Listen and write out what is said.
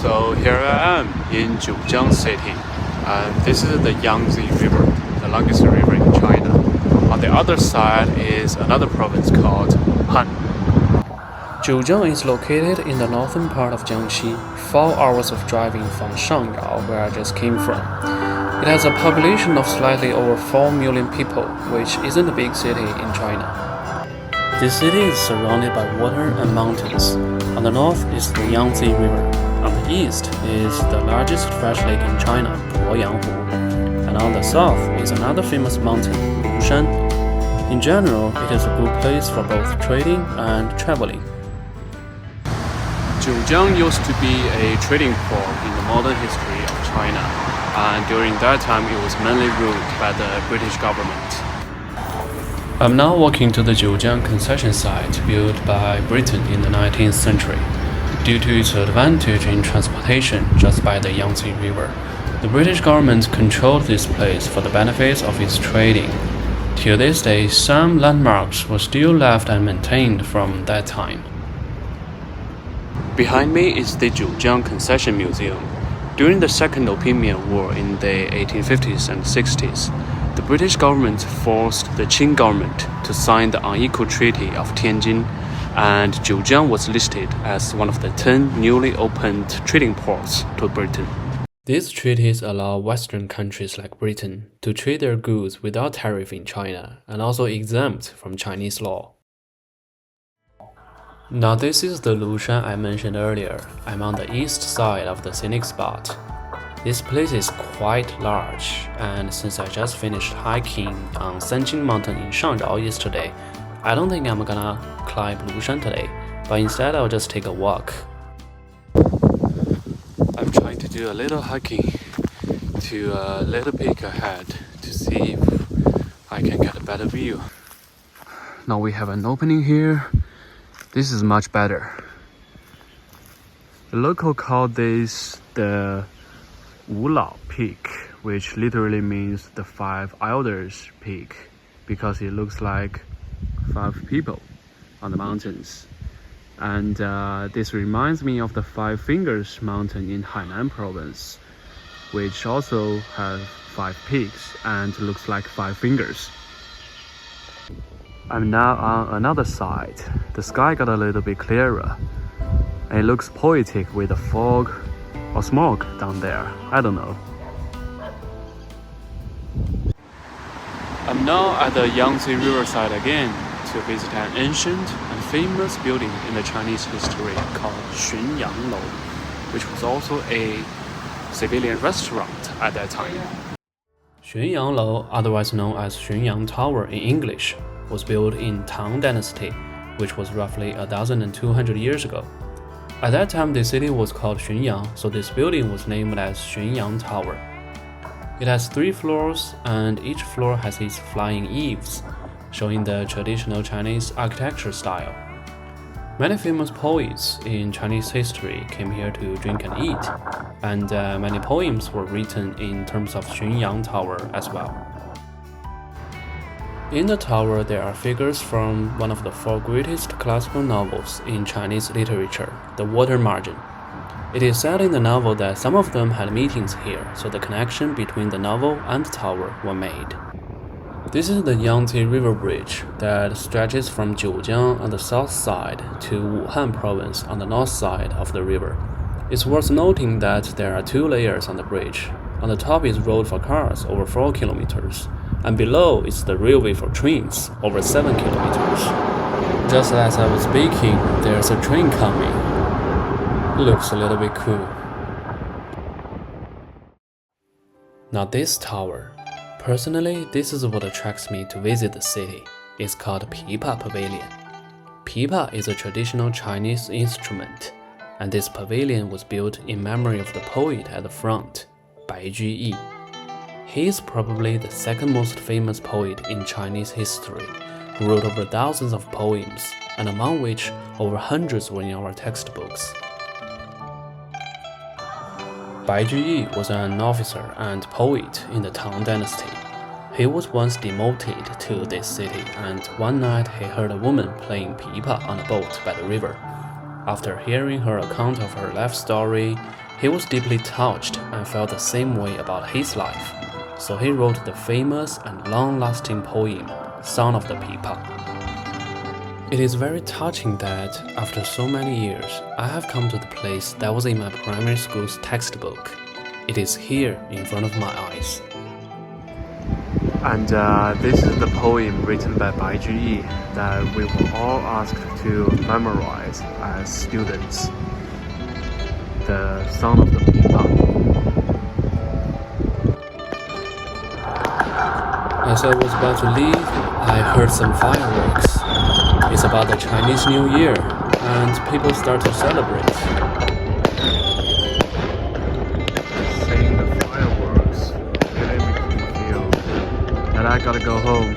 So here I am in Jiujiang city, and this is the Yangtze River, the longest river in China. On the other side is another province called Han. Jiujiang is located in the northern part of Jiangxi, 4 hours of driving from Shangyao, where I just came from. It has a population of slightly over 4 million people, which isn't a big city in China. This city is surrounded by water and mountains. On the north is the Yangtze River. On the east is the largest fresh lake in China, Luoyanghu. And on the south is another famous mountain, Lushan. In general, it is a good place for both trading and traveling. Jiujiang used to be a trading port in the modern history of China, and during that time it was mainly ruled by the British government. I'm now walking to the Jiujiang concession site built by Britain in the 19th century. Due to its advantage in transportation just by the Yangtze River, the British government controlled this place for the benefits of its trading. Till this day, some landmarks were still left and maintained from that time. Behind me is the Jiujiang Concession Museum. During the Second Opium War in the 1850s and 60s, the British government forced the Qing government to sign the unequal Treaty of Tianjin, and Jiujiang was listed as one of the 10 newly opened trading ports to Britain. These treaties allow Western countries like Britain to trade their goods without tariff in China and also exempt from Chinese law. Now this is the Lushan I mentioned earlier. I'm on the east side of the scenic spot. This place is quite large, and since I just finished hiking on Sanqing Mountain in Shangyao yesterday, I don't think I'm gonna climb Lushan today, but instead I'll just take a walk. I'm trying to do a little hiking to a little peak ahead to see if I can get a better view. Now we have an opening here. This is much better. The local called this the Wulao Peak, which literally means the 5 elders peak, because it looks like 5 people on the mountains. And this reminds me of the 5 Fingers Mountain in Hainan province, which also has 5 peaks and looks like 5 fingers. I'm now on another side. The sky got a little bit clearer. It looks poetic with the fog or smoke down there. I don't know. I'm now at the Yangtze Riverside again to visit an ancient and famous building in the Chinese history called Xunyang Lou, which was also a civilian restaurant at that time. Xunyang Lou, otherwise known as Xunyang Tower in English, was built in Tang Dynasty, which was roughly 1,200 years ago. At that time, the city was called Xunyang, so this building was named as Xunyang Tower. It has 3 floors, and each floor has its flying eaves, showing the traditional Chinese architecture style. Many famous poets in Chinese history came here to drink and eat, and many poems were written in terms of Xunyang Tower as well. In the tower, there are figures from one of the 4 greatest classical novels in Chinese literature, The Water Margin. It is said in the novel that some of them had meetings here, so the connection between the novel and the tower were made. This is the Yangtze River Bridge that stretches from Jiujiang on the south side to Wuhan province on the north side of the river. It's worth noting that there are 2 layers on the bridge. On the top is road for cars over 4 kilometers, and below is the railway for trains over 7 kilometers. Just as I was speaking, there's a train coming. It looks a little bit cool. Now this tower, personally, this is what attracts me to visit the city. It's called Pipa Pavilion. Pipa is a traditional Chinese instrument, and this pavilion was built in memory of the poet at the front, Bai Juyi. He is probably the 2nd most famous poet in Chinese history, who wrote over thousands of poems, and among which over hundreds were in our textbooks. Bai Juyi was an officer and poet in the Tang Dynasty. He was once demoted to this city, and one night he heard a woman playing pipa on a boat by the river. After hearing her account of her life story, He was deeply touched and felt the same way about his life, so he wrote the famous and long-lasting poem, Song of the People. It is very touching that, after so many years, I have come to the place that was in my primary school's textbook. It is here in front of my eyes. And this is the poem written by Bai Juyi that we were all asked to memorize as students. The Song of the People. As I was about to leave, I heard some fireworks. It's about the Chinese New Year, and people start to celebrate. Seeing the fireworks really makes me feel that I gotta go home.